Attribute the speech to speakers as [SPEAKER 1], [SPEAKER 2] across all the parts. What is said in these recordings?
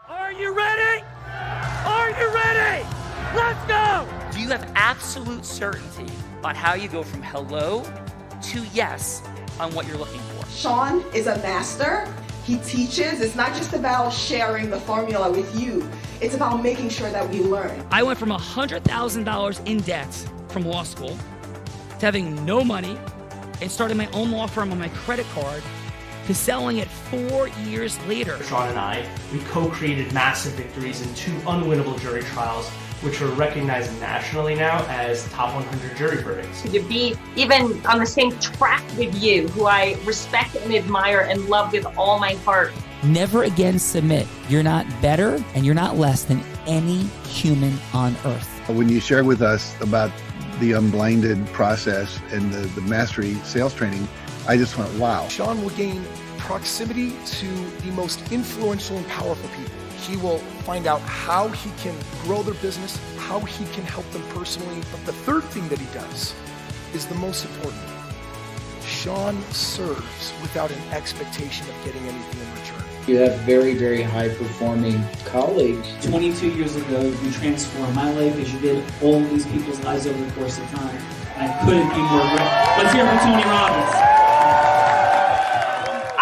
[SPEAKER 1] Are you ready? Are you ready? Let's go!
[SPEAKER 2] Do you have absolute certainty on how you go from hello to yes on what you're looking for?
[SPEAKER 3] Sean is a master. He teaches. It's not just about sharing the formula with you. It's about making sure that we learn.
[SPEAKER 1] I went from $100,000 in debt from law school to having no money and starting my own law firm on my credit card to selling it 4 years later.
[SPEAKER 4] Sean and I, we co-created massive victories in 2 unwinnable jury trials, which are recognized nationally now as top 100 jury verdicts.
[SPEAKER 5] To be even on the same track with you, who I respect and admire and love with all my heart.
[SPEAKER 2] Never again submit. You're not better and you're not less than any human on earth.
[SPEAKER 6] When you shared with us about the Unblinded process and the mastery sales training, I just went, wow.
[SPEAKER 7] Sean will gain proximity to the most influential and powerful people. He will find out how he can grow their business, how he can help them personally. But the third thing that he does is the most important. Sean serves without an expectation of getting anything in return.
[SPEAKER 8] You have very, very high-performing colleagues.
[SPEAKER 9] 22 years ago, you transformed my life as you did all these people's lives over the course of time. And I couldn't be more grateful. Let's hear from Tony Robbins.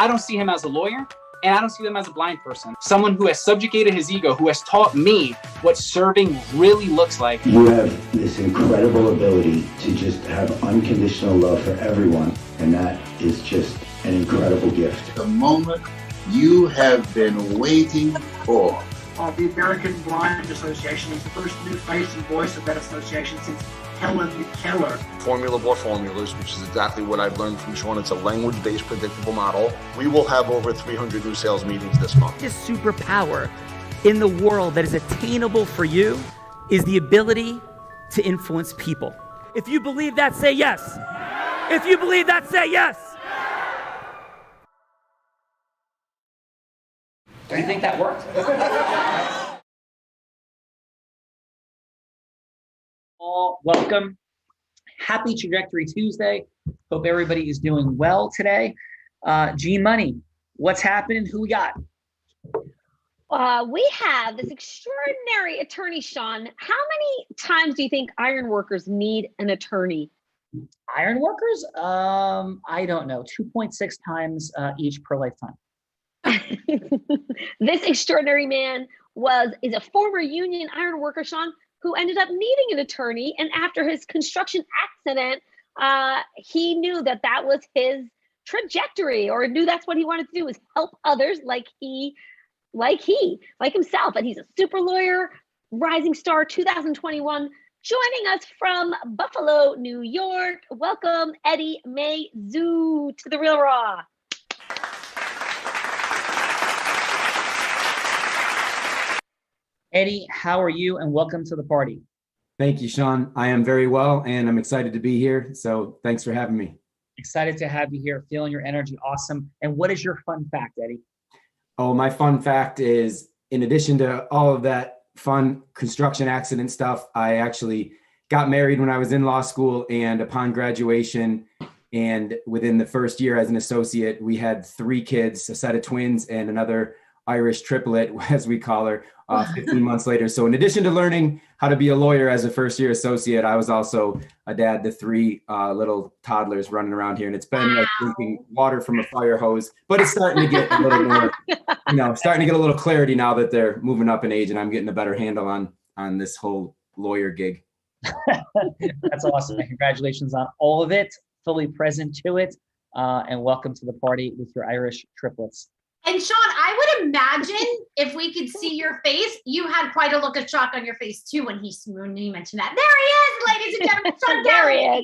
[SPEAKER 10] I don't see him as a lawyer, and I don't see him as a blind person. Someone who has subjugated his ego, who has taught me what serving really looks like.
[SPEAKER 11] You have this incredible ability to just have unconditional love for everyone, and that is just an incredible gift.
[SPEAKER 12] The moment you have been waiting for.
[SPEAKER 13] The American Blind Association is the first new face and voice of that association since Helen Keller.
[SPEAKER 14] Formula for formulas, which is exactly what I've learned from Sean. It's a language-based predictable model. We will have over 300 new sales meetings this month.
[SPEAKER 1] This superpower in the world that is attainable for you is the ability to influence people. If you believe that, say yes. If you believe that, say yes.
[SPEAKER 2] Do you think that worked?
[SPEAKER 10] All welcome. Happy Trajectory Tuesday. Hope everybody is doing well today. G Money, what's happening? Who we got?
[SPEAKER 15] We have this extraordinary attorney, Sean. How many times do you think iron workers need an attorney?
[SPEAKER 10] Iron workers? I don't know. 2.6 times each per lifetime.
[SPEAKER 15] This extraordinary man is a former union iron worker, Sean, who ended up needing an attorney. And after his construction accident, he knew that was his trajectory, or knew that's what he wanted to do, is help others like himself. And he's a super lawyer, rising star 2021, joining us from Buffalo, New York. Welcome, Eddie May Zoo, to The Real Raw.
[SPEAKER 10] Eddie, how are you? And welcome to the party.
[SPEAKER 16] Thank you, Sean. I am very well, and I'm excited to be here. So thanks for having me.
[SPEAKER 10] Excited to have you here. Feeling your energy. Awesome. And what is your fun fact, Eddie?
[SPEAKER 16] Oh, my fun fact is, in addition to all of that fun construction accident stuff, I actually got married when I was in law school, and upon graduation and within the first year as an associate, we had 3 kids, a set of twins and another Irish triplet, as we call her, 15 months later. So in addition to learning how to be a lawyer as a first-year associate, I was also a dad to 3 little toddlers running around here. And it's been like drinking water from a fire hose, but it's starting to get a little more, starting to get a little clarity now that they're moving up in age and I'm getting a better handle on this whole lawyer gig.
[SPEAKER 10] That's awesome. Congratulations on all of it, fully present to it. And welcome to the party with your Irish triplets.
[SPEAKER 17] And Sean, I would imagine if we could see your face, you had quite a look of shock on your face too when he mentioned that. There he is, ladies and gentlemen. Sean
[SPEAKER 15] there he is.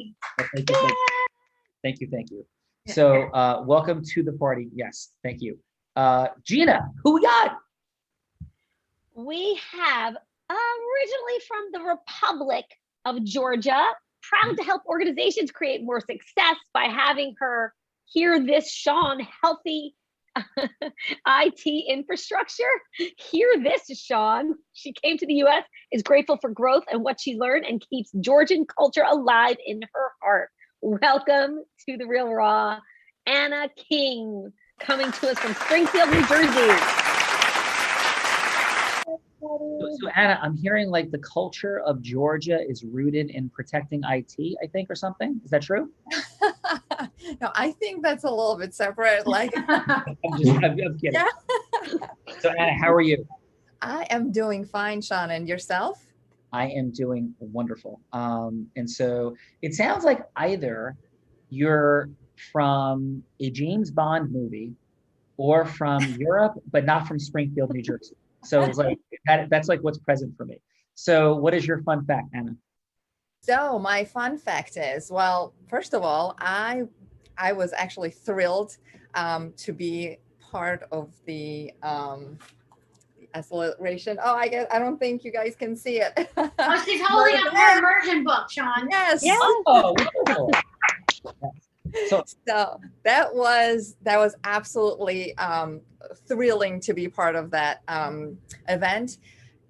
[SPEAKER 10] Thank you. So welcome to the party. Yes, thank you. Gina, who we got?
[SPEAKER 15] We have originally from the Republic of Georgia, proud to help organizations create more success by having her hear this, Sean, healthy IT infrastructure. Hear this, Sean. She came to the US, is grateful for growth and what she learned, and keeps Georgian culture alive in her heart. Welcome to The Real Raw, Anna King, coming to us from Springfield, New Jersey.
[SPEAKER 10] So Anna, I'm hearing like the culture of Georgia is rooted in protecting IT, I think, or something. Is that true?
[SPEAKER 18] No, I think that's a little bit separate. Like,
[SPEAKER 10] I'm kidding.
[SPEAKER 18] yeah.
[SPEAKER 10] So Anna, how are you?
[SPEAKER 18] I am doing fine, Sean, and yourself?
[SPEAKER 10] I am doing wonderful. And so it sounds like either you're from a James Bond movie or from Europe, but not from Springfield, New Jersey. So it's like that's like what's present for me. So what is your fun fact, Anna?
[SPEAKER 18] So my fun fact is, well, first of all, I was actually thrilled to be part of the acceleration. Oh, I don't think you guys can see it.
[SPEAKER 17] Oh, she's holding up her immersion book, Sean.
[SPEAKER 18] Yes.
[SPEAKER 17] Yeah.
[SPEAKER 10] Oh, wonderful.
[SPEAKER 18] So that was absolutely thrilling to be part of that event.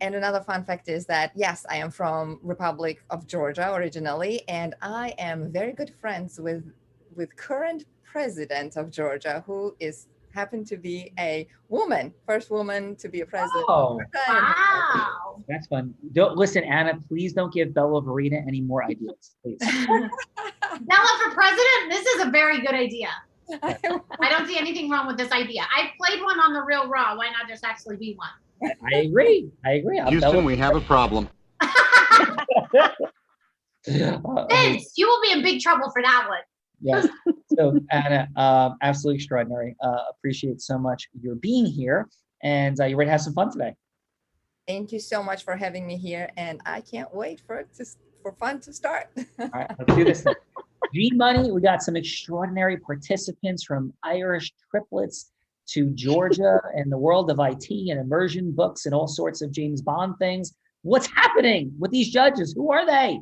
[SPEAKER 18] And another fun fact is that, yes, I am from Republic of Georgia originally, and I am very good friends with current president of Georgia, who happened to be a woman, first woman to be a president.
[SPEAKER 10] Oh,
[SPEAKER 17] wow.
[SPEAKER 10] That's fun. Don't listen, Anna, please don't give Bella Verena any more ideas, please.
[SPEAKER 17] Bella for president? This is a very good idea. I don't see anything wrong with this idea. I played one on the Real Raw. Why not just actually be one?
[SPEAKER 10] I agree.
[SPEAKER 19] Houston, we have a problem.
[SPEAKER 17] Vince, you will be in big trouble for that one.
[SPEAKER 10] Yes. So Anna, absolutely extraordinary. Appreciate so much your being here, and you're ready to have some fun today.
[SPEAKER 18] Thank you so much for having me here, and I can't wait for fun to start.
[SPEAKER 10] All right, let's do this thing. G-Money, we got some extraordinary participants from Irish triplets to Georgia and the world of IT and immersion books and all sorts of James Bond things. What's happening with these judges? Who are they?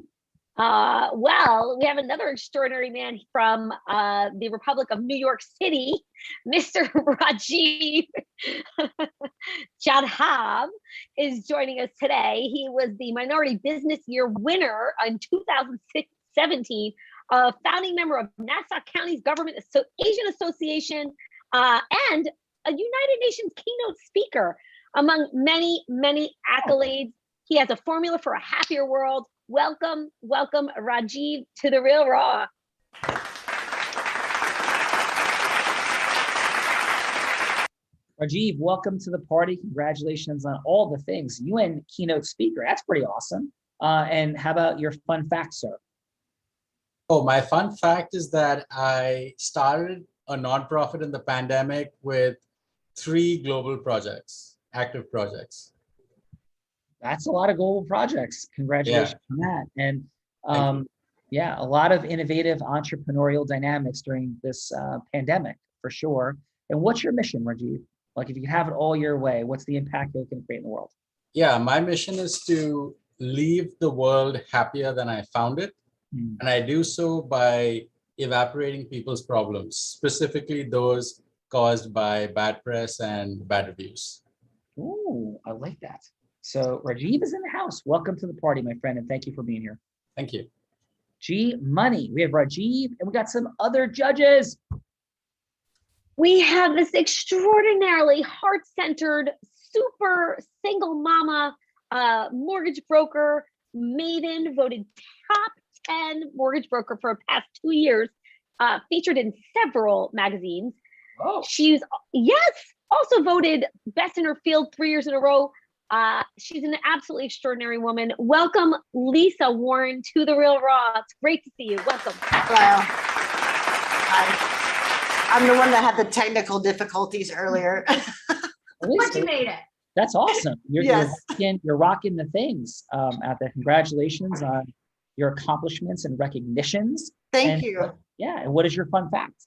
[SPEAKER 15] Well, we have another extraordinary man from the Republic of New York City, Mr. Rajiv Jadhav is joining us today. He was the Minority Business Year winner in 2017, a founding member of Nassau County's Government Asian Association, and a United Nations keynote speaker, among many, many accolades. He has a formula for a happier world. Welcome, Rajiv, to The Real Raw.
[SPEAKER 10] Rajiv, welcome to the party. Congratulations on all the things. You and keynote speaker, that's pretty awesome. And how about your fun fact, sir?
[SPEAKER 20] Oh, my fun fact is that I started a nonprofit in the pandemic with 3 global projects, active projects.
[SPEAKER 10] That's a lot of global projects. Congratulations on that. And yeah, a lot of innovative entrepreneurial dynamics during this pandemic, for sure. And what's your mission, Rajiv? Like, if you could have it all your way, what's the impact you're looking to create in the world?
[SPEAKER 20] Yeah, my mission is to leave the world happier than I found it. And I do so by evaporating people's problems, specifically those caused by bad press and bad reviews.
[SPEAKER 10] Ooh, I like that. So Rajiv is in the house. Welcome to the party, my friend, and thank you for being here.
[SPEAKER 20] Thank you.
[SPEAKER 10] G-Money. We have Rajiv, and we got some other judges.
[SPEAKER 15] We have this extraordinarily heart-centered, super single mama, mortgage broker, Maiden, voted top 10 mortgage broker for the past 2 years, featured in several magazines.
[SPEAKER 10] Oh.
[SPEAKER 15] She's, also voted best in her field 3 years in a row. She's an absolutely extraordinary woman. Welcome, Lisa Warren, to The Real Raw. It's great to see you. Welcome.
[SPEAKER 21] Well, I'm the one that had the technical difficulties earlier.
[SPEAKER 17] But you made it.
[SPEAKER 10] That's awesome. You're rocking the things out there. Congratulations on your accomplishments and recognitions.
[SPEAKER 21] Thank you.
[SPEAKER 10] Yeah. And what is your fun fact?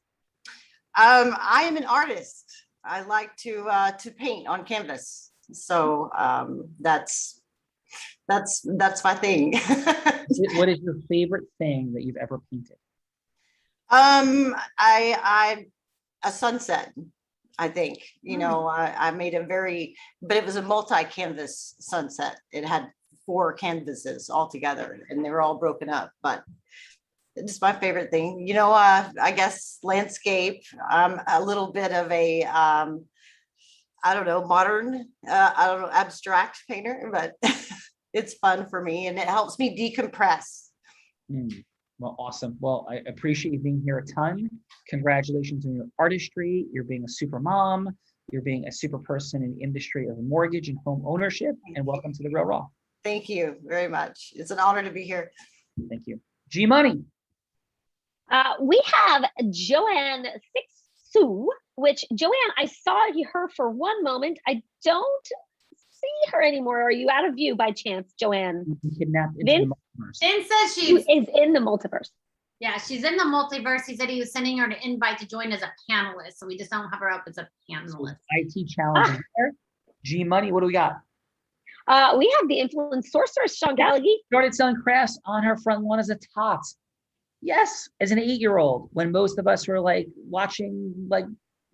[SPEAKER 21] I am an artist. I like to paint on canvas. So that's my thing.
[SPEAKER 10] What is your favorite thing that you've ever painted?
[SPEAKER 21] A sunset. I think, I made but it was a multi-canvas sunset. It had 4 canvases all together and they were all broken up, but it's my favorite thing. I guess landscape. I'm a little bit of a, I don't know, modern, I don't know, abstract painter, but it's fun for me and it helps me decompress.
[SPEAKER 10] Well, awesome. Well, I appreciate you being here a ton. Congratulations on your artistry. You're being a super mom. You're being a super person in the industry of mortgage and home ownership. And welcome to the Real Raw.
[SPEAKER 21] Thank you very much. It's an honor to be here.
[SPEAKER 10] Thank you. G Money.
[SPEAKER 15] We have Joanne Sixu, which Joanne, I saw her for one moment. I don't see her anymore. Are you out of view by chance, Joanne?
[SPEAKER 10] Kidnapped into the multiverse.
[SPEAKER 17] Vin says
[SPEAKER 15] She
[SPEAKER 17] she's
[SPEAKER 15] is in the multiverse.
[SPEAKER 17] Yeah, she's in the multiverse. He said he was sending her an invite to join as a panelist, so we just don't have her up as a panelist.
[SPEAKER 10] IT challenge there. G Money, what do we got?
[SPEAKER 15] We have the influence sorceress, Sean Gallagher.
[SPEAKER 10] Started selling crafts on her front lawn as a tot. Yes, as an 8-year-old, when most of us were like watching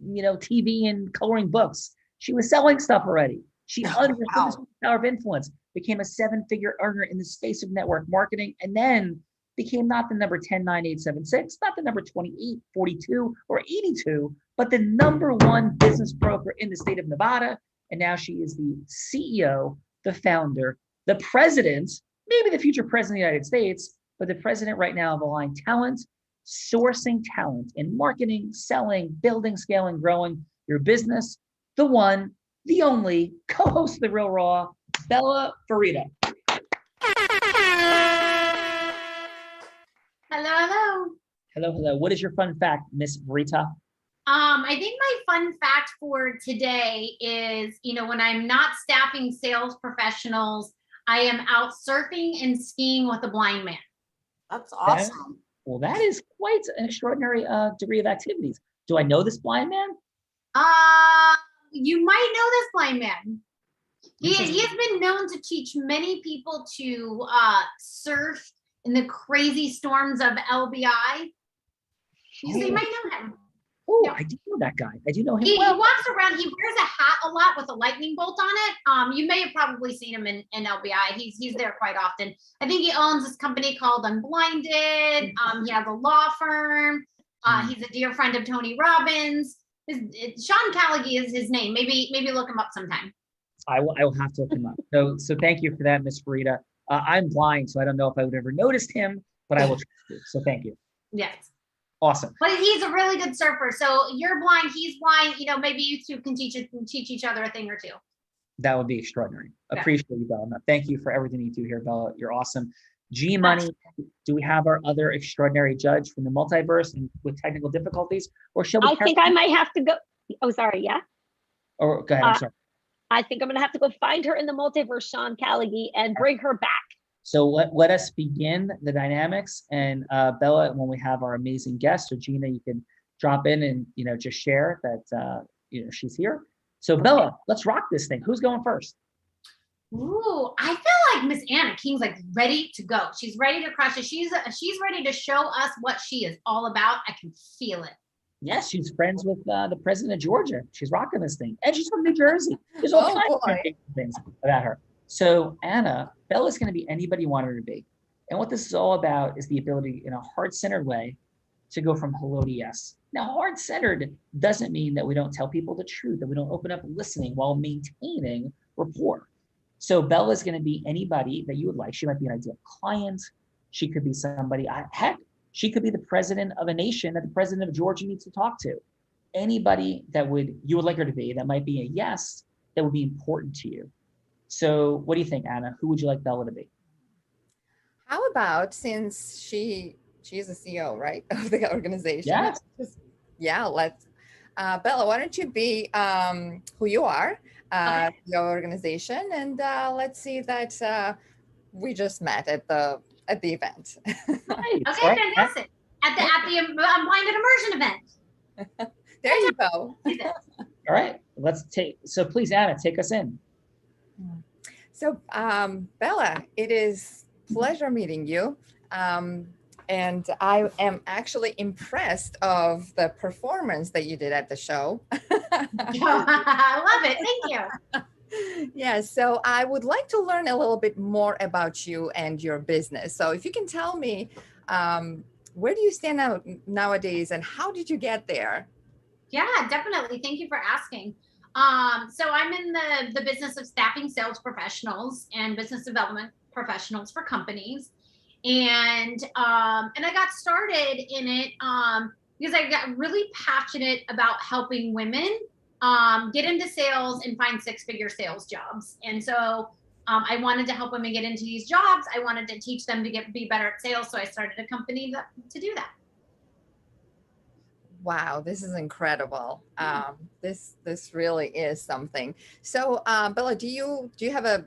[SPEAKER 10] TV and coloring books, she was selling stuff already. She understood the power of influence, became a 7-figure earner in the space of network marketing, and then became not the number 109876, not the number 2842 or 82, but the #1 business broker in the state of Nevada. And now she is the CEO, the founder, the president, maybe the future president of the United States, but the president right now of Align Talent, sourcing talent in marketing, selling, building, scaling, growing your business. The one, the only co-host of The Real Raw, Bella Farida.
[SPEAKER 17] Hello.
[SPEAKER 10] Hello. What is your fun fact, Miss Rita?
[SPEAKER 17] I think my fun fact for today is, when I'm not staffing sales professionals, I am out surfing and skiing with a blind man.
[SPEAKER 21] That's awesome.
[SPEAKER 10] That is quite an extraordinary degree of activities. Do I know this blind man?
[SPEAKER 17] You might know this blind man. He has been known to teach many people to surf in the crazy storms of LBI. You might know him.
[SPEAKER 10] Oh, I do know that guy. I do know him.
[SPEAKER 17] He walks around. He wears a hat a lot with a lightning bolt on it. You may have probably seen him in LBI. He's there quite often. I think he owns this company called Unblinded. He has a law firm. He's a dear friend of Tony Robbins. Sean Gallagher is his name. Maybe look him up sometime.
[SPEAKER 10] I will have to look him up. So thank you for that, Miss Farida. I'm blind, so I don't know if I would ever noticed him, but I will trust you. So thank you.
[SPEAKER 17] Yes.
[SPEAKER 10] Awesome.
[SPEAKER 17] But he's a really good surfer. So you're blind, he's blind. Maybe you two can teach each other a thing or two.
[SPEAKER 10] That would be extraordinary.
[SPEAKER 17] Yeah.
[SPEAKER 10] Appreciate you, Bella. Thank you for everything you do here, Bella. You're awesome. G Money, do we have our other extraordinary judge from the multiverse and with technical difficulties? Or shall we?
[SPEAKER 15] I think I might have to go. Oh, sorry. Yeah.
[SPEAKER 10] Or go ahead. I'm sorry.
[SPEAKER 15] I think I'm going to have to go find her in the multiverse, Sean Gallagher, and bring her back.
[SPEAKER 10] So let us begin the dynamics. And Bella, when we have our amazing guest, or Gina, you can drop in and just share that she's here. So Bella, let's rock this thing. Who's going first?
[SPEAKER 17] Ooh, I feel like Miss Anna King's ready to go. She's ready to crush it. She's ready to show us what she is all about. I can feel it.
[SPEAKER 10] Yes, she's friends with the president of Georgia. She's rocking this thing, and she's from New Jersey. There's all kinds of things about her. So Anna, Bella's going to be anybody you want her to be. And what this is all about is the ability in a heart-centered way to go from hello to yes. Now, heart-centered doesn't mean that we don't tell people the truth, that we don't open up listening while maintaining rapport. So Bella's going to be anybody that you would like. She might be an ideal client. She could be somebody, heck, she could be the president of a nation that the president of Georgia needs to talk to. Anybody that you would like her to be, that might be a yes, that would be important to you. So what do you think, Anna? Who would you like Bella to be?
[SPEAKER 18] How about, since she is the CEO, right, of the organization?
[SPEAKER 10] Yes.
[SPEAKER 18] Let's, Bella, why don't you be who you are, your organization, and let's see that we just met at the event.
[SPEAKER 10] Nice.
[SPEAKER 17] Okay, fantastic. At the Unblinded Immersion event.
[SPEAKER 18] There you go.
[SPEAKER 10] All right, so please, Anna, take us in.
[SPEAKER 18] So, Bella, it is pleasure meeting you. And I am actually impressed of the performance that you did at the show.
[SPEAKER 17] I love it. Thank you.
[SPEAKER 18] Yeah, so I would like to learn a little bit more about you and your business. So if you can tell me, where do you stand out nowadays and how did you get there?
[SPEAKER 17] Yeah, definitely. Thank you for asking. So I'm in the business of staffing sales professionals and business development professionals for companies. And I got started in it because I got really passionate about helping women get into sales and find six-figure sales jobs. And so I wanted to help women get into these jobs. I wanted to teach them to be better at sales. So I started a company to do that.
[SPEAKER 18] Wow, this is incredible. This really is something. So, Bella, do you have a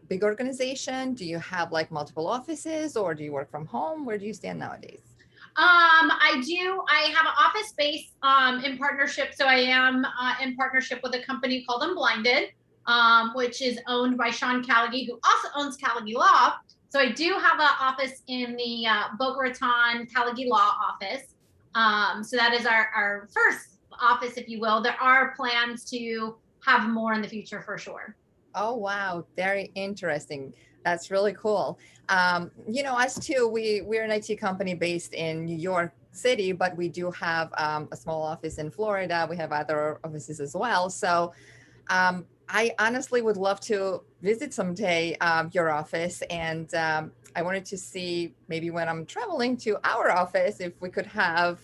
[SPEAKER 18] big organization? Do you have like multiple offices, or do you work from home? Where do you stand nowadays?
[SPEAKER 17] I do. I have an office space in partnership. So I am in partnership with a company called Unblinded, which is owned by Sean Callaghy, who also owns Callaghy Law. So I do have an office in the Boca Raton Callaghy Law office. So that is our first office, if you will. There are plans to have more in the future for sure.
[SPEAKER 18] Oh, wow. Very interesting. That's really cool. Us too, we're an IT company based in New York City, but we do have a small office in Florida. We have other offices as well. So I honestly would love to visit someday your office. And I wanted to see maybe when I'm traveling to our office, if we could have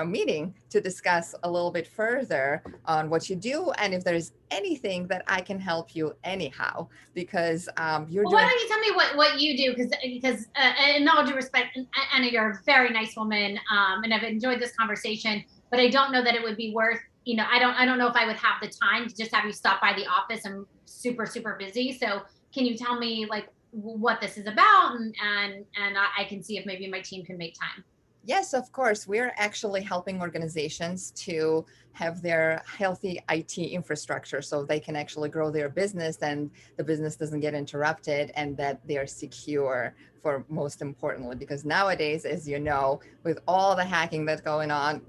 [SPEAKER 18] meeting to discuss a little bit further on what you do, and if there's anything that I can help you anyhow, because you're
[SPEAKER 17] why don't you tell me what you do? Because in all due respect, Anna, you're a very nice woman, and I've enjoyed this conversation, but I don't know that it would be worth, I don't know if I would have the time to just have you stop by the office. I'm super, super busy. So can you tell me like what this is about, and I can see if maybe my team can make time.
[SPEAKER 18] Yes, of course. We're actually helping organizations to have their healthy IT infrastructure so they can actually grow their business and the business doesn't get interrupted, and that they're secure, for most importantly, because nowadays, as you know, with all the hacking that's going on,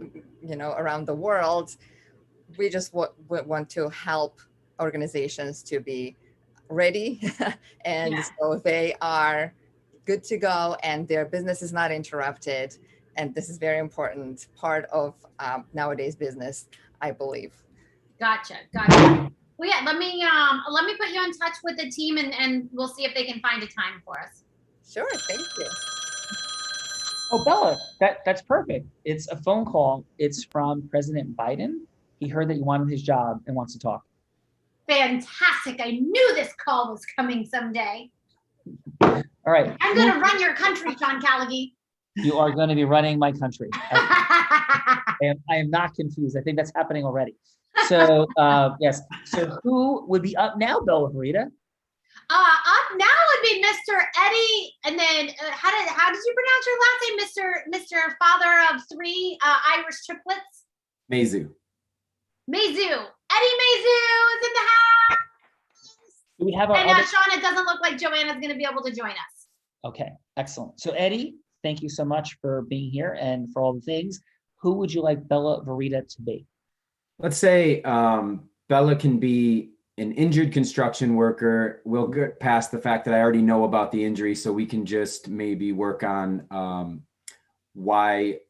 [SPEAKER 18] around the world, we just want to help organizations to be ready and so they are good to go and their business is not interrupted. And this is very important part of nowadays business, I believe.
[SPEAKER 17] Gotcha. Well, yeah, let me put you in touch with the team and we'll see if they can find a time for us.
[SPEAKER 18] Sure, thank you.
[SPEAKER 10] Oh, Bella, that's perfect. It's a phone call. It's from President Biden. He heard that you wanted his job and wants to talk.
[SPEAKER 17] Fantastic. I knew this call was coming someday.
[SPEAKER 10] All right.
[SPEAKER 17] I'm going to run your country, Sean Callaghy.
[SPEAKER 10] You are going to be running my country. I am not confused. I think that's happening already. So, yes. So who would be up now, Bella Verita?
[SPEAKER 17] Up now would be Mr. Eddie. And then how did you pronounce your last name? Mr. Father of three Irish triplets?
[SPEAKER 16] Mazu.
[SPEAKER 17] Eddie Mazu is in the house.
[SPEAKER 10] Do we have our
[SPEAKER 17] and Sean, it doesn't look like Joanna's going to be able to join us.
[SPEAKER 10] Okay, excellent. So Eddie, thank you so much for being here and for all the things. Who would you like Bella Verita to be?
[SPEAKER 16] Let's say Bella can be an injured construction worker. We'll get past the fact that I already know about the injury, so we can just maybe work on why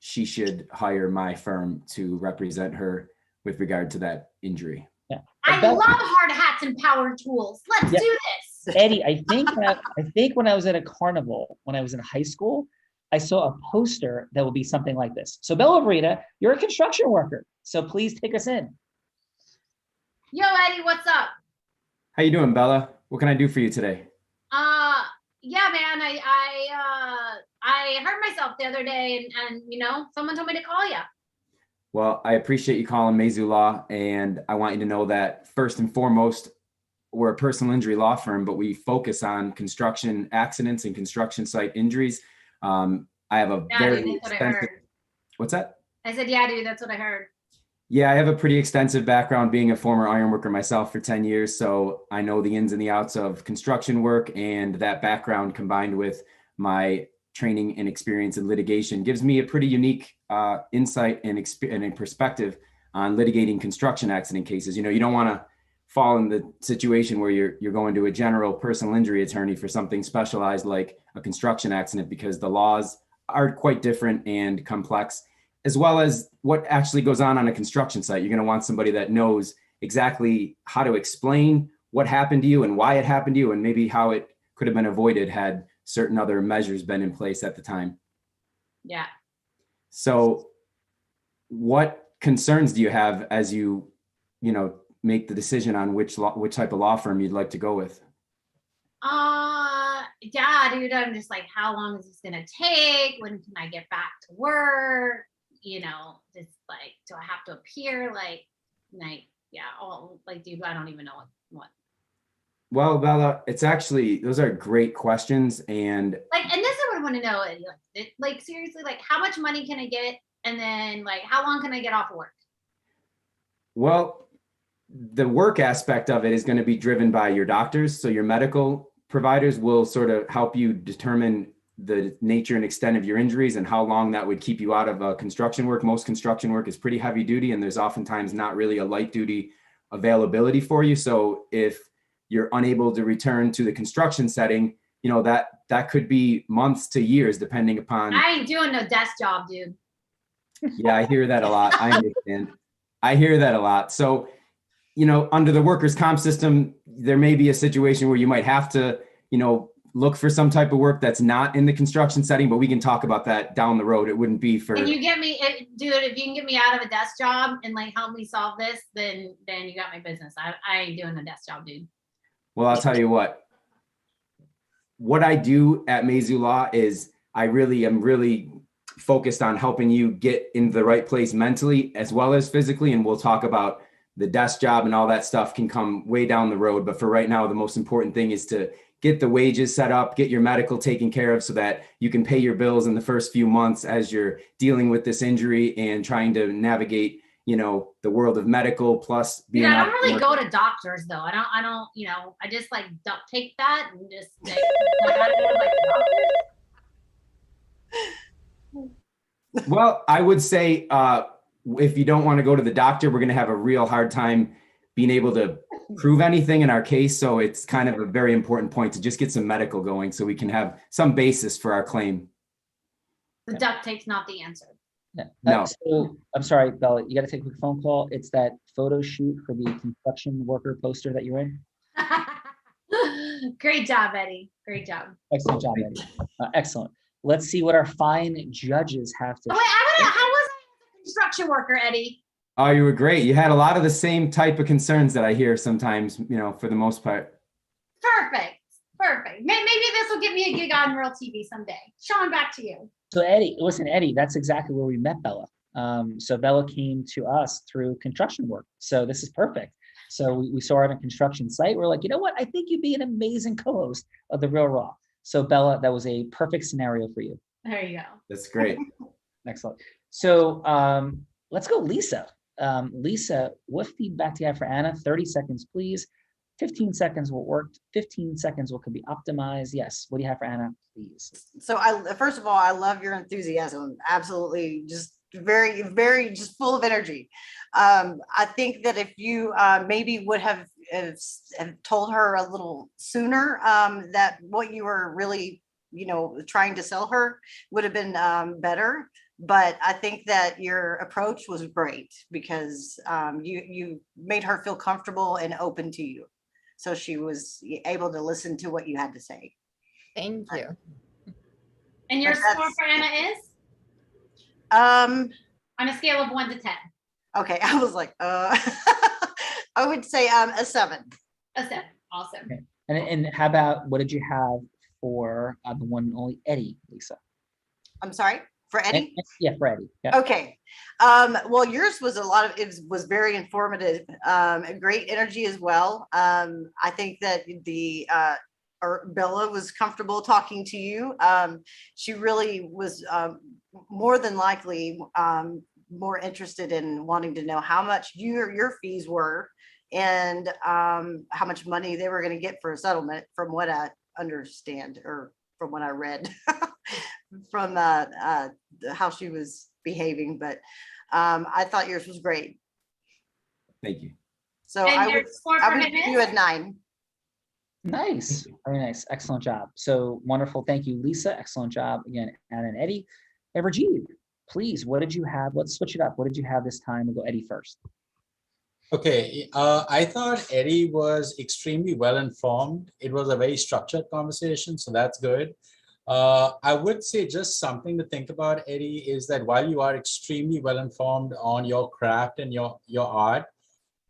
[SPEAKER 16] she should hire my firm to represent her with regard to that injury.
[SPEAKER 10] Yeah.
[SPEAKER 17] I love hard hats and power tools. Let's do this.
[SPEAKER 10] Eddie, I think when I was at a carnival, when I was in high school, I saw a poster that would be something like this. So Bella Verita, you're a construction worker, so please take us in.
[SPEAKER 17] Yo, Eddie, what's up?
[SPEAKER 16] How you doing, Bella? What can I do for you today?
[SPEAKER 17] Yeah, man, I hurt myself the other day and someone told me to call you.
[SPEAKER 16] Well, I appreciate you calling Mazu Law, and I want you to know that first and foremost, we're a personal injury law firm, but we focus on construction accidents and construction site injuries. I have a very extensive. What's that?
[SPEAKER 17] I said, yeah, dude, that's what I heard.
[SPEAKER 16] Yeah, I have a pretty extensive background being a former iron worker myself for 10 years. So I know the ins and the outs of construction work, and that background combined with my training and experience in litigation gives me a pretty unique insight and perspective on litigating construction accident cases. You don't want to fall in the situation where you're going to a general personal injury attorney for something specialized like a construction accident, because the laws are quite different and complex. as well as what actually goes on a construction site. You're going to want somebody that knows exactly how to explain what happened to you and why it happened to you, and maybe how it could have been avoided had certain other measures been in place at the time.
[SPEAKER 17] Yeah.
[SPEAKER 16] So what concerns do you have as you make the decision on which type of law firm you'd like to go with?
[SPEAKER 17] Yeah, dude, I'm just like, how long is this gonna take? When can I get back to work? Just like, do I have to appear? Like, yeah, all like, dude, I don't even know what.
[SPEAKER 16] Well, Bella, it's actually, those are great questions. And
[SPEAKER 17] Like, and this is what I want to know. Like, seriously, like, how much money can I get? And then, like, how long can I get off work?
[SPEAKER 16] well, the work aspect of it is going to be driven by your doctors. So your medical providers will sort of help you determine the nature and extent of your injuries and how long that would keep you out of construction work. Most construction work is pretty heavy duty, and there's oftentimes not really a light duty availability for you. So if you're unable to return to the construction setting, that could be months to years, depending upon.
[SPEAKER 17] I ain't doing no desk job, dude.
[SPEAKER 16] Yeah, I hear that a lot. I understand. I hear that a lot. So, under the workers' comp system, there may be a situation where you might have to, look for some type of work that's not in the construction setting, but we can talk about that down the road. It wouldn't be for.
[SPEAKER 17] Can you get me, dude, if you can get me out of a desk job and like help me solve this, then you got my business. I ain't doing a desk job, dude.
[SPEAKER 16] Well, I'll tell you what I do at Maizu Law is I really am focused on helping you get in the right place mentally as well as physically. And we'll talk about the desk job and all that stuff can come way down the road. But for right now, the most important thing is to get the wages set up, get your medical taken care of so that you can pay your bills in the first few months as you're dealing with this injury and trying to navigate, the world of medical plus being.
[SPEAKER 17] I don't really go to doctors though. I don't, I just like duct tape that and just like I don't go like doctors.
[SPEAKER 16] Well, I would say if you don't want to go to the doctor, we're going to have a real hard time being able to prove anything in our case. So it's kind of a very important point to just get some medical going so we can have some basis for our claim.
[SPEAKER 17] The duct tape's not the answer.
[SPEAKER 10] Yeah.
[SPEAKER 16] No.
[SPEAKER 10] So I'm sorry, Bella, you got to take a quick phone call. It's that photo shoot for the construction worker poster that you're in.
[SPEAKER 17] Great job, Eddie. Great job.
[SPEAKER 10] Excellent job, Eddie. Excellent. Let's see what our fine judges have to.
[SPEAKER 17] Oh, wait, how was I as a construction worker, Eddie?
[SPEAKER 16] Oh, you were great. You had a lot of the same type of concerns that I hear sometimes, for the most part.
[SPEAKER 17] Perfect. Maybe this will get me a gig on Real TV someday. Sean, back to you.
[SPEAKER 10] So Eddie, that's exactly where we met Bella. So Bella came to us through construction work. So this is perfect. So we saw her on a construction site. We're like, you know what? I think you'd be an amazing co-host of The Real Raw. So Bella, that was a perfect scenario for you.
[SPEAKER 17] There you go.
[SPEAKER 16] That's great.
[SPEAKER 10] Excellent. So let's go, Lisa. Lisa, what feedback do you have for Anna? 30 seconds, please. 15 seconds what worked, 15 seconds what could be optimized. Yes, what do you have for Anna, please?
[SPEAKER 21] So first of all, I love your enthusiasm. Absolutely. Just very, very just full of energy. I think that if you maybe would have told her a little sooner that what you were really, trying to sell her would have been better. But I think that your approach was great because you made her feel comfortable and open to you. So she was able to listen to what you had to say.
[SPEAKER 18] Thank you.
[SPEAKER 17] And your score for Anna is?
[SPEAKER 21] On
[SPEAKER 17] a scale of 1 to 10.
[SPEAKER 21] Okay, I was like, I would say a 7.
[SPEAKER 17] A 7, awesome.
[SPEAKER 10] Okay. And how about, what did you have for the one and only Eddie, Lisa?
[SPEAKER 21] I'm sorry, for Eddie?
[SPEAKER 10] Yeah, for Eddie. Yeah.
[SPEAKER 21] Okay. Well, yours was it was very informative, great energy as well. I think that Bella was comfortable talking to you. She really was more than likely more interested in wanting to know how much your fees were and how much money they were going to get for a settlement, from what I understand or from what I read from how she was behaving. But I thought yours was great.
[SPEAKER 16] Thank you.
[SPEAKER 21] So I would give you a 9.
[SPEAKER 10] Nice. Very nice. Excellent job. So wonderful. Thank you, Lisa. Excellent job again, Anna and Eddie. And Rajiv, please, what did you have? Let's switch it up. What did you have this time? We'll go Eddie first.
[SPEAKER 20] Okay, I thought Eddie was extremely well informed. It was a very structured conversation, so that's good. I would say just something to think about, Eddie, is that while you are extremely well informed on your craft and your art,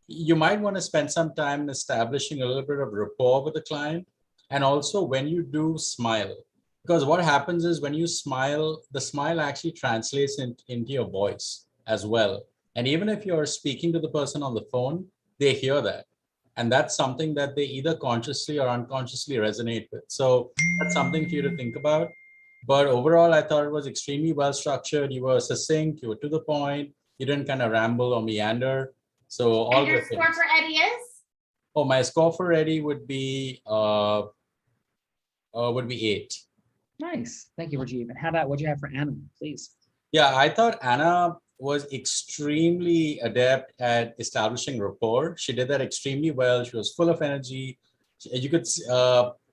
[SPEAKER 20] you might want to spend some time establishing a little bit of rapport with the client. And also when you do smile, because what happens is when you smile, the smile actually translates into your voice as well. And even if you're speaking to the person on the phone, they hear that. And that's something that they either consciously or unconsciously resonate with. So that's something for you to think about. But overall, I thought it was extremely well structured. You were succinct, you were to the point, you didn't kind of ramble or meander. So all
[SPEAKER 17] And your
[SPEAKER 20] the
[SPEAKER 17] score
[SPEAKER 20] things.
[SPEAKER 17] for Eddie is?
[SPEAKER 20] Oh, my score for Eddie would be 8.
[SPEAKER 10] Nice. Thank you, Rajiv. And how about what do you have for Anna, please?
[SPEAKER 20] Yeah, I thought Anna was extremely adept at establishing rapport. She did that extremely well. She was full of energy. You could,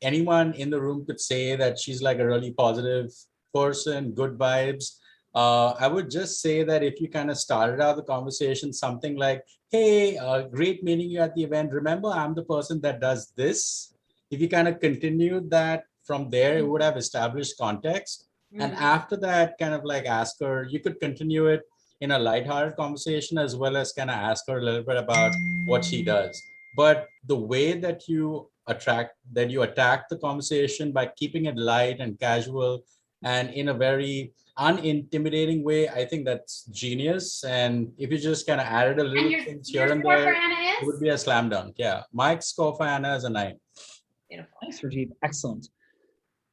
[SPEAKER 20] anyone in the room could say that she's like a really positive person, good vibes. I would just say that if you kind of started out the conversation, something like, hey, great meeting you at the event. Remember, I'm the person that does this. If you kind of continued that from there, it would have established context. And after that, kind of like ask her, you could continue it in a lighthearted conversation as well as kind of ask her a little bit about what she does. But the way that you attack the conversation by keeping it light and casual and in a very unintimidating way, I think that's genius. And if you just kind of added a little things here and there, it would be a slam dunk. Yeah, my score for Anna is a 9.
[SPEAKER 10] Beautiful. Thanks, Rajiv. Excellent.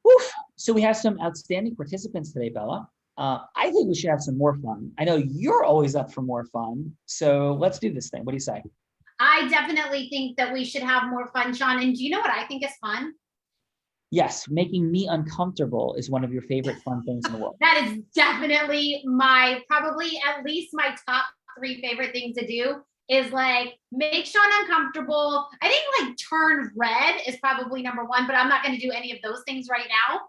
[SPEAKER 10] Woof. So we have some outstanding participants today, Bella. I think we should have some more fun. I know you're always up for more fun. So let's do this thing. What do you say?
[SPEAKER 17] I definitely think that we should have more fun, Sean. And do you know what I think is fun?
[SPEAKER 10] Yes, making me uncomfortable is one of your favorite fun things in the world.
[SPEAKER 17] That is definitely probably at least my top 3 favorite things to do is like make Sean uncomfortable. I think like turn red is probably number 1, but I'm not going to do any of those things right now.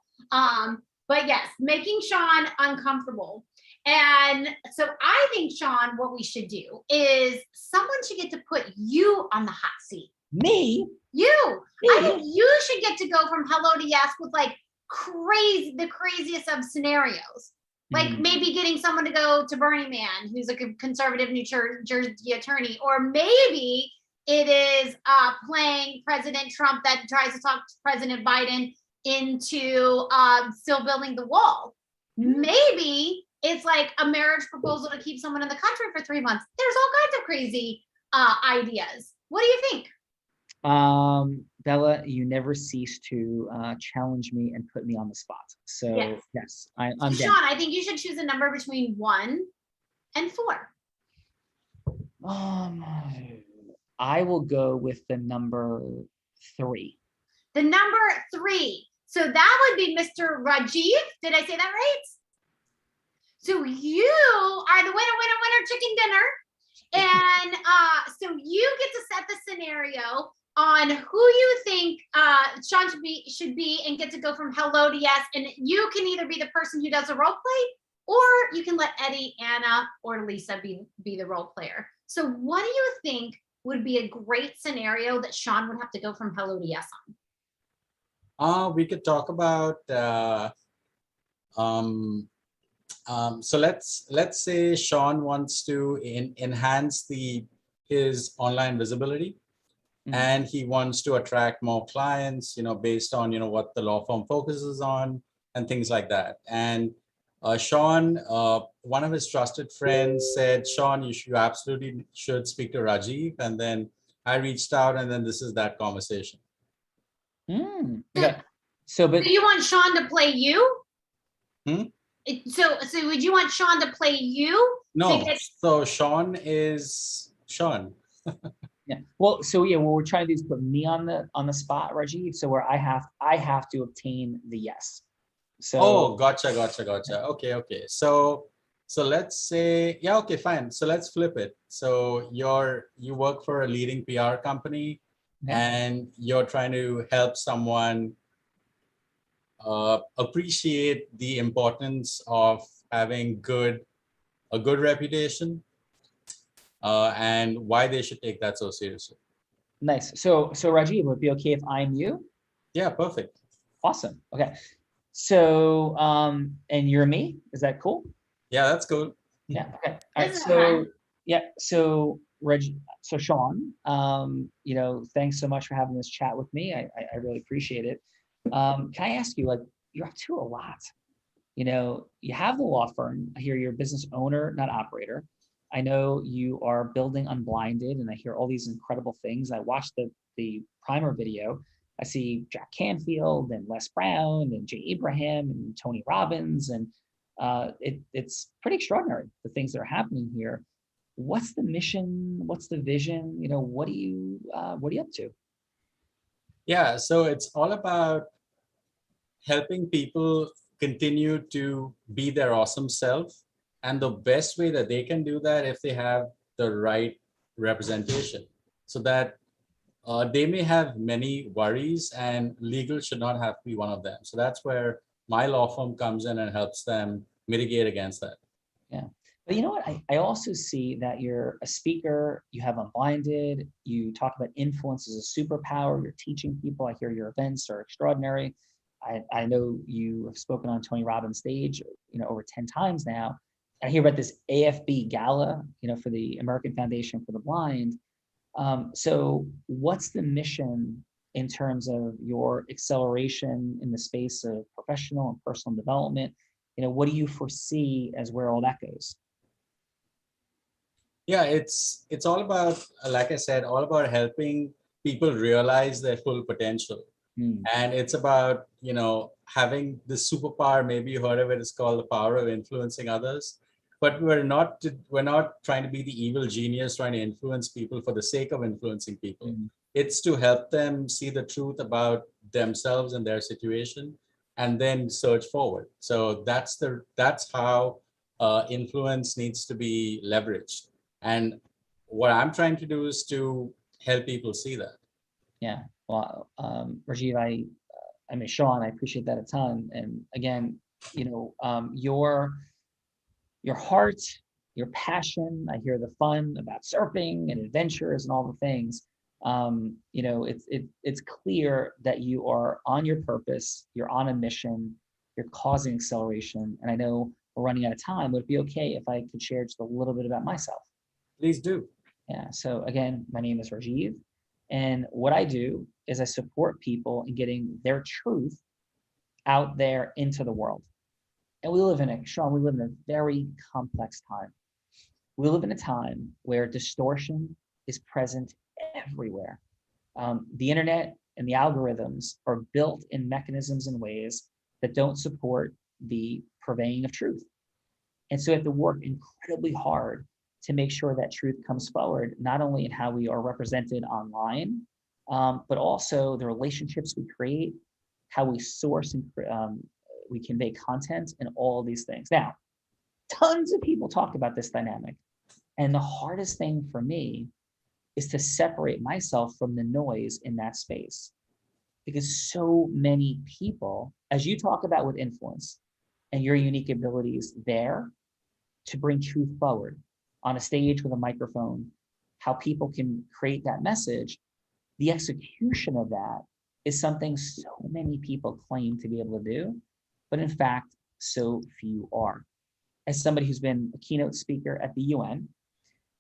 [SPEAKER 17] But yes, making Sean uncomfortable. And so I think, Sean, what we should do is someone should get to put you on the hot seat.
[SPEAKER 10] Me?
[SPEAKER 17] You. I think you should get to go from hello to yes with like the craziest of scenarios. Like maybe getting someone to go to Burning Man, who's a conservative New Jersey attorney, or maybe it is playing President Trump that tries to talk President Biden into still building the wall. Maybe it's like a marriage proposal to keep someone in the country for 3 months. There's all kinds of crazy ideas. What do you think?
[SPEAKER 10] Bella, you never cease to challenge me and put me on the spot. So yes, I'm down.
[SPEAKER 17] Sean, I think you should choose a number between 1 and 4.
[SPEAKER 10] I will go with the number 3.
[SPEAKER 17] The number 3. So that would be Mr. Rajiv. Did I say that right? So you are the winner chicken dinner. And so you get to set the scenario on who you think Sean should be and get to go from hello to yes. And you can either be the person who does a role play, or you can let Eddie, Anna, or Lisa be the role player. So what do you think would be a great scenario that Sean would have to go from hello to yes on?
[SPEAKER 20] We could talk about so let's say Sean wants to enhance his online visibility, and he wants to attract more clients, based on what the law firm focuses on and things like that. And Sean, one of his trusted friends said, Sean, you absolutely should speak to Rajiv. And then I reached out, and then this is that conversation.
[SPEAKER 10] Okay. So
[SPEAKER 17] you want Sean to play you? So would you want Sean to play you?
[SPEAKER 20] No. So Sean is Sean.
[SPEAKER 10] Yeah. Well, so yeah, what we're trying to do is put me on the spot, Rajiv. So where I have to obtain the yes. So.
[SPEAKER 20] Gotcha. Okay. So let's say, yeah, okay, fine. So let's flip it. So you work for a leading PR company, and you're trying to help someone appreciate the importance of having good a good reputation, and why they should take that so seriously.
[SPEAKER 10] Nice. So Rajiv, would it be okay if I'm you?
[SPEAKER 20] Yeah, perfect.
[SPEAKER 10] Awesome. Okay. So and you're me. Is that cool?
[SPEAKER 20] Yeah, that's cool.
[SPEAKER 10] Yeah. Okay. All right. So yeah. So So Sean, thanks so much for having this chat with me. I really appreciate it. Can I ask you, like, you're up to a lot. You have the law firm. I hear you're a business owner, not operator. I know you are building Unblinded, and I hear all these incredible things. I watched the primer video. I see Jack Canfield and Les Brown and Jay Abraham and Tony Robbins, and it's pretty extraordinary, the things that are happening here. What's the mission? What's the vision? What are you up to?
[SPEAKER 20] Yeah, so it's all about helping people continue to be their awesome self. And the best way that they can do that if they have the right representation, so that they may have many worries, and legal should not have to be one of them. So that's where my law firm comes in and helps them mitigate against that.
[SPEAKER 10] Yeah. But you know what? I also see that you're a speaker, you have Unblinded, you talk about influence as a superpower, you're teaching people. I hear your events are extraordinary. I know you have spoken on Tony Robbins' stage, over 10 times now. I hear about this AFB gala, for the American Foundation for the Blind. So what's the mission in terms of your acceleration in the space of professional and personal development? What do you foresee as where all that goes?
[SPEAKER 20] Yeah, it's all about, like I said, all about helping people realize their full potential. And it's about, having this superpower. Maybe you heard of it. It's called the power of influencing others. But we're not trying to be the evil genius trying to influence people for the sake of influencing people. It's to help them see the truth about themselves and their situation, and then search forward. So that's how influence needs to be leveraged. And what I'm trying to do is to help people see that.
[SPEAKER 10] Yeah. Well, Rajiv, I mean, Sean, I appreciate that a ton. And again, your heart, your passion, I hear the fun about surfing and adventures and all the things. It's clear that you are on your purpose, you're on a mission, you're causing acceleration. And I know we're running out of time. Would it be okay if I could share just a little bit about myself?
[SPEAKER 20] Please do.
[SPEAKER 10] Yeah. So again, my name is Rajiv. And what I do is I support people in getting their truth out there into the world. And we live in a very complex time. We live in a time where distortion is present everywhere. The internet and the algorithms are built in mechanisms and ways that don't support the purveying of truth. And so we have to work incredibly hard to make sure that truth comes forward, not only in how we are represented online, but also the relationships we create, how we source and we convey content, and all of these things. Now, tons of people talk about this dynamic. And the hardest thing for me is to separate myself from the noise in that space. Because so many people, as you talk about with influence and your unique abilities there to bring truth forward on a stage with a microphone, how people can create that message, the execution of that is something so many people claim to be able to do, but in fact, so few are. As somebody who's been a keynote speaker at the UN,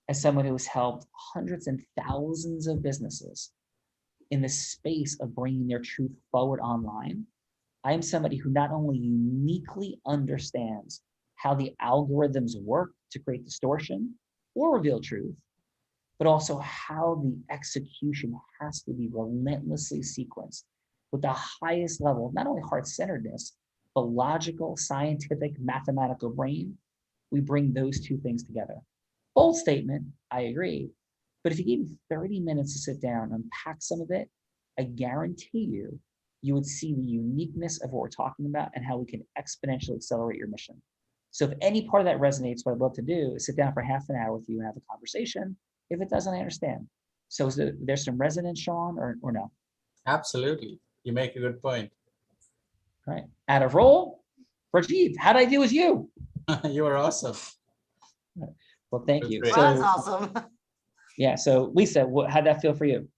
[SPEAKER 10] as someone who has helped hundreds and thousands of businesses in the space of bringing their truth forward online, I am somebody who not only uniquely understands how the algorithms work to create distortion or reveal truth, but also how the execution has to be relentlessly sequenced with the highest level of not only heart-centeredness, but logical, scientific, mathematical brain. We bring those two things together. Bold statement, I agree. But if you gave me 30 minutes to sit down and unpack some of it, I guarantee you would see the uniqueness of what we're talking about and how we can exponentially accelerate your mission. So if any part of that resonates, what I'd love to do is sit down for half an hour with you and have a conversation. If it doesn't, I understand. So is there some resonance, Sean, or no?
[SPEAKER 20] Absolutely. You make a good point.
[SPEAKER 10] All right. Out of roll. Rajiv, how'd I do with you?
[SPEAKER 20] You are awesome.
[SPEAKER 10] Well, thank you.
[SPEAKER 20] great.
[SPEAKER 10] So,
[SPEAKER 21] Well, that's awesome.
[SPEAKER 10] yeah. So Lisa, how'd that feel for you?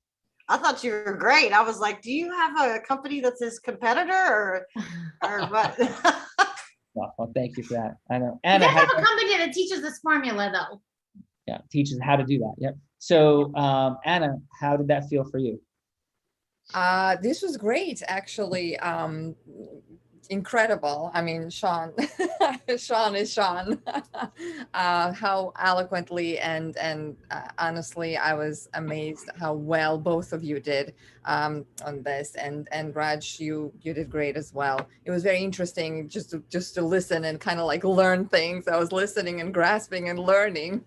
[SPEAKER 21] I thought you were great. I was like, do you have a company that's his competitor or what?
[SPEAKER 10] Well, thank you for that. I know.
[SPEAKER 17] He
[SPEAKER 10] Anna,
[SPEAKER 17] does have a company that teaches this formula though.
[SPEAKER 10] yeah, teaches how to do that. Yep. So, Anna, how did that feel for you?
[SPEAKER 18] This was great, actually. Incredible. I mean, Sean, Sean is Sean. How eloquently and honestly, I was amazed how well both of you did on this. And Raj, you did great as well. It was very interesting just to listen and kind of like learn things. I was listening and grasping and learning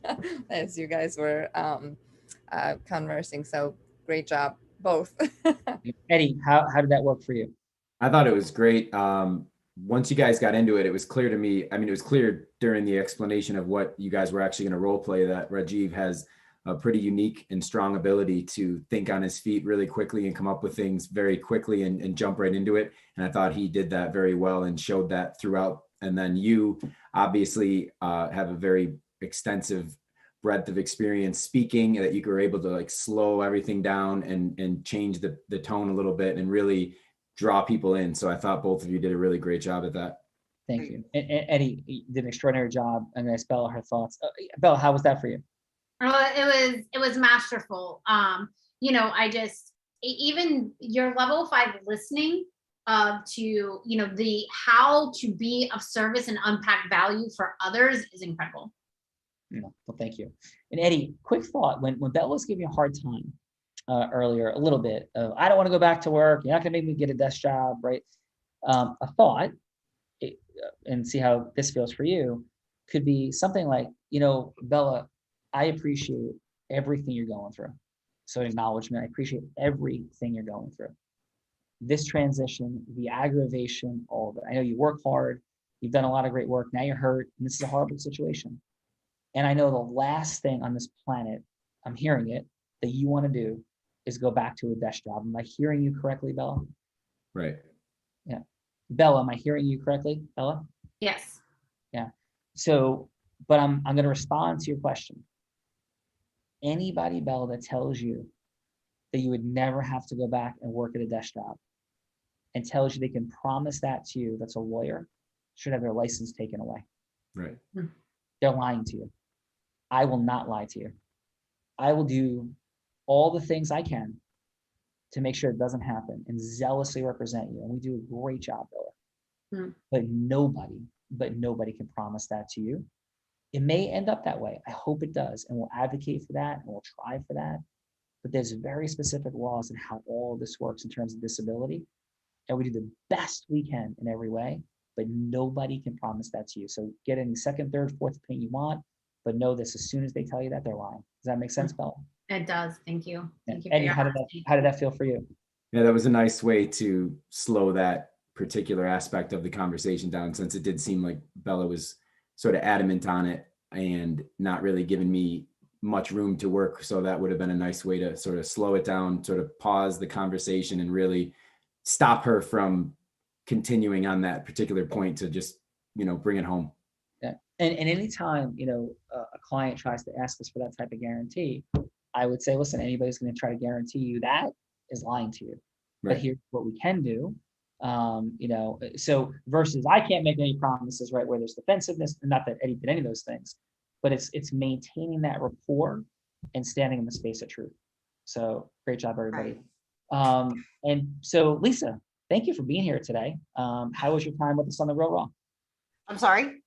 [SPEAKER 18] as you guys were conversing. So great job, both.
[SPEAKER 10] Eddie, how did that work for you?
[SPEAKER 16] I thought it was great. Once you guys got into it, it was clear to me. I mean, it was clear during the explanation of what you guys were actually going to role play that Rajiv has a pretty unique and strong ability to think on his feet really quickly and come up with things very quickly and jump right into it. And I thought he did that very well and showed that throughout. And then you obviously have a very extensive breadth of experience speaking, that you were able to like slow everything down and change the tone a little bit and really draw people in. So I thought both of you did a really great job at that.
[SPEAKER 10] Thank you. And Eddie, you did an extraordinary job. I'm going to spell her thoughts. Bella, how was that for you?
[SPEAKER 17] It was masterful. I just, even your level 5 listening to, the how to be of service and unpack value for others is incredible.
[SPEAKER 10] Yeah, well, thank you. And Eddie, quick thought, when Bella was giving you a hard time earlier, a little bit of, I don't want to go back to work, you're not going to make me get a desk job, right? A thought, and see how this feels for you, could be something like, Bella, I appreciate everything you're going through. So acknowledgement, I appreciate everything you're going through. This transition, the aggravation, all of it. I know you work hard, you've done a lot of great work, now you're hurt, and this is a horrible situation. And I know the last thing on this planet, I'm hearing it, that you want to do is go back to a desk job. Am I hearing you correctly, Bella?
[SPEAKER 16] Right.
[SPEAKER 10] Yeah. Bella, am I hearing you correctly, Bella?
[SPEAKER 17] Yes.
[SPEAKER 10] Yeah. So, but I'm going to respond to your question. Anybody, Bella, that tells you that you would never have to go back and work at a desk job and tells you they can promise that to you, that's a lawyer, should have their license taken away.
[SPEAKER 16] Right.
[SPEAKER 10] They're lying to you. I will not lie to you. I will do all the things I can to make sure it doesn't happen and zealously represent you. And we do a great job, Bella. But nobody can promise that to you. It may end up that way. I hope it does. And we'll advocate for that and we'll try for that. But there's very specific laws in how all of this works in terms of disability. And we do the best we can in every way, but nobody can promise that to you. So get any second, third, fourth opinion you want, but know this, as soon as they tell you that, they're lying. Does that make sense, Bella?
[SPEAKER 17] It does. Thank you. Thank you.
[SPEAKER 10] Eddie, how did that feel for you?
[SPEAKER 16] Yeah, that was a nice way to slow that particular aspect of the conversation down, since it did seem like Bella was sort of adamant on it and not really giving me much room to work. So that would have been a nice way to sort of slow it down, sort of pause the conversation and really stop her from continuing on that particular point to just, bring it home.
[SPEAKER 10] Yeah. And anytime, a client tries to ask us for that type of guarantee, I would say, listen, anybody's going to try to guarantee you that is lying to you. Right. But here's what we can do. So versus I can't make any promises, right, where there's defensiveness, not that Eddie did any of those things, but it's maintaining that rapport and standing in the space of truth. So great job, everybody. Right. And so Lisa, thank you for being here today. How was your time with us on The Real Raw?
[SPEAKER 21] I'm sorry?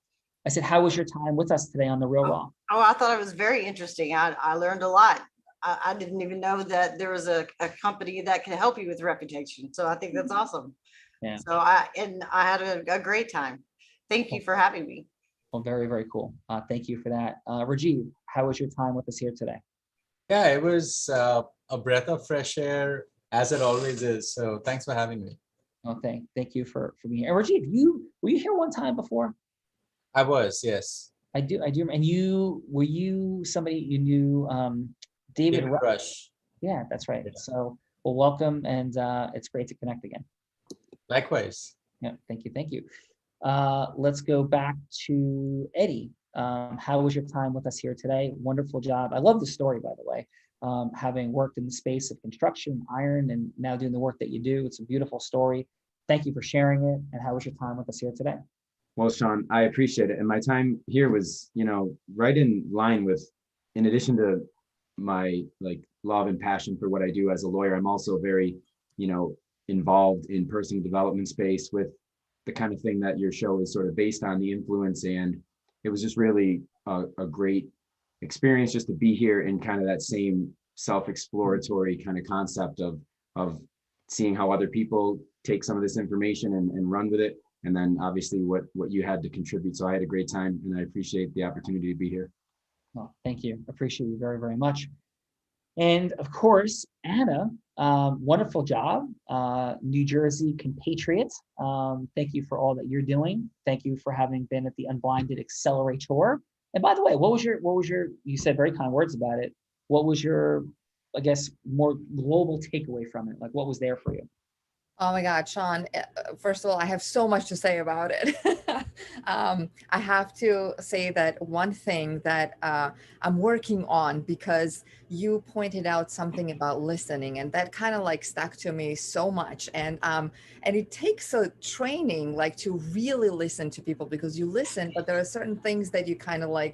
[SPEAKER 10] I said, how was your time with us today on The Real Raw?
[SPEAKER 21] Oh, I thought it was very interesting. I learned a lot. I didn't even know that there was a company that can help you with reputation. So I think that's awesome. Yeah. So I had a great time. Thank you for having me.
[SPEAKER 10] Well, very, very cool. Thank you for that. Rajiv, how was your time with us here today?
[SPEAKER 20] Yeah, it was a breath of fresh air, as it always is. So thanks for having me.
[SPEAKER 10] Oh, thank you for being here. And Rajiv, were you here one time before?
[SPEAKER 20] I was, yes.
[SPEAKER 10] I do. And were you somebody you knew? David
[SPEAKER 20] Rush.
[SPEAKER 10] Yeah, that's right. Yeah. So, well, welcome, and it's great to connect again.
[SPEAKER 20] Likewise.
[SPEAKER 10] Yeah, thank you. Let's go back to Eddie. How was your time with us here today? Wonderful job. I love the story, by the way. Having worked in the space of construction, iron, and now doing the work that you do. It's a beautiful story. Thank you for sharing it. And how was your time with us here today?
[SPEAKER 16] Well, Sean, I appreciate it. And my time here was, right in line with, in addition to my love and passion for what I do as a lawyer, I'm also very, involved in personal development space with the kind of thing that your show is sort of based on, the influence. And it was just really a great experience just to be here in kind of that same self-exploratory kind of concept of seeing how other people take some of this information and run with it. And then obviously what you had to contribute. So I had a great time and I appreciate the opportunity to be here.
[SPEAKER 10] Well, thank you. Appreciate you very, very much. And of course, Anna, wonderful job, New Jersey compatriot. Thank you for all that you're doing. Thank you for having been at the Unblinded Accelerator. And by the way, what was your, you said very kind words about it. What was your, I guess, more global takeaway from it? Like what was there for you?
[SPEAKER 18] Oh my God, Sean, first of all, I have so much to say about it. I have to say that one thing that I'm working on, because you pointed out something about listening, and that kind of stuck to me so much. And it takes a training to really listen to people, because you listen, but there are certain things that you kind of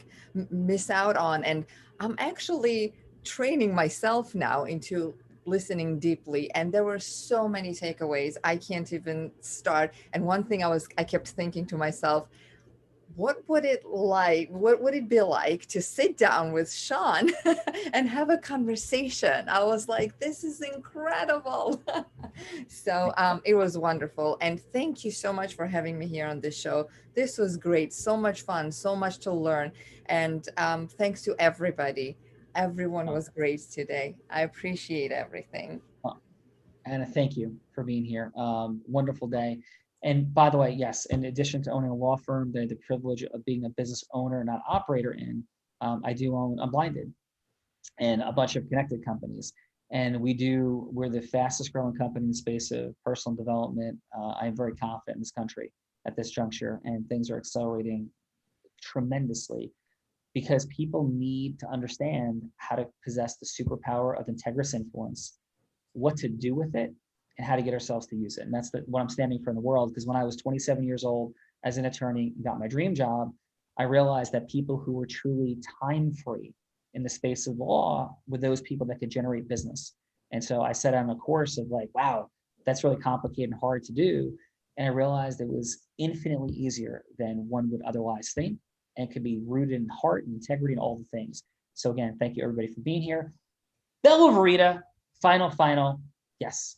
[SPEAKER 18] miss out on. And I'm actually training myself now into listening deeply, and there were so many takeaways. I can't even start. And one thing I kept thinking to myself, what would it be like to sit down with Sean and have a conversation? I was like, this is incredible. So it was wonderful. And thank you so much for having me here on this show. This was great. So much fun, so much to learn. And thanks to everybody. Everyone was great today. I appreciate everything.
[SPEAKER 10] Anna, thank you for being here. Wonderful day. And by the way, yes, in addition to owning a law firm, the privilege of being a business owner, not operator in, I do own Unblinded and a bunch of connected companies. And we're the fastest growing company in the space of personal development. I'm very confident in this country at this juncture, and things are accelerating tremendously, because people need to understand how to possess the superpower of integrous influence, what to do with it, and how to get ourselves to use it. And that's what I'm standing for in the world. Because when I was 27 years old as an attorney and got my dream job, I realized that people who were truly time-free in the space of law were those people that could generate business. And so I set on a course of wow, that's really complicated and hard to do. And I realized it was infinitely easier than one would otherwise think, and could be rooted in heart and integrity and all the things. So again, thank you everybody for being here. Bella Verita, final, yes.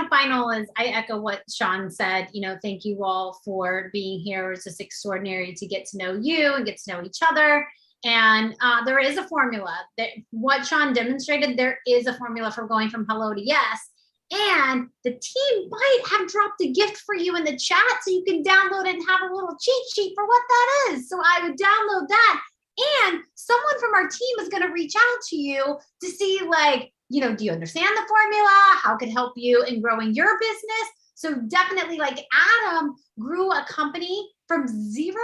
[SPEAKER 17] Final is, I echo what Sean said. Thank you all for being here. It's just extraordinary to get to know you and get to know each other. And there is a formula that what Sean demonstrated, there is a formula for going from hello to yes. And the team might have dropped a gift for you in the chat, so you can download it and have a little cheat sheet for what that is. So I would download that. And someone from our team is going to reach out to you to see, do you understand the formula? How it could help you in growing your business? So definitely, Adam grew a company from 0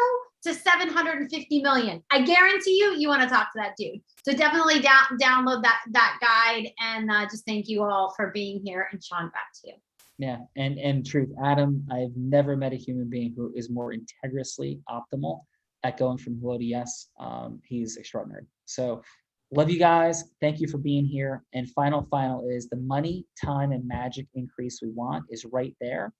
[SPEAKER 17] to 750 million. I guarantee you want to talk to that dude. So definitely download that guide, and just thank you all for being here. And Sean, back to you.
[SPEAKER 10] Yeah, and truth, Adam, I've never met a human being who is more integriously optimal at going from hello to yes. He's extraordinary. So love you guys. Thank you for being here. And final is the money, time, and magic increase we want is right there.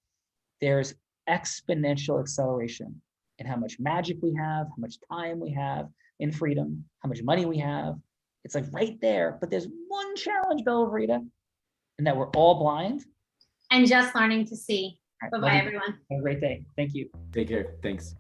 [SPEAKER 10] There's exponential acceleration in how much magic we have, how much time we have in freedom, how much money we have. It's right there. But there's one challenge, Bella Verita, and that we're all blind.
[SPEAKER 17] And just learning to see.
[SPEAKER 10] Right,
[SPEAKER 17] Bye-bye, everyone.
[SPEAKER 10] Have a great day. Thank you.
[SPEAKER 16] Take care. Thanks.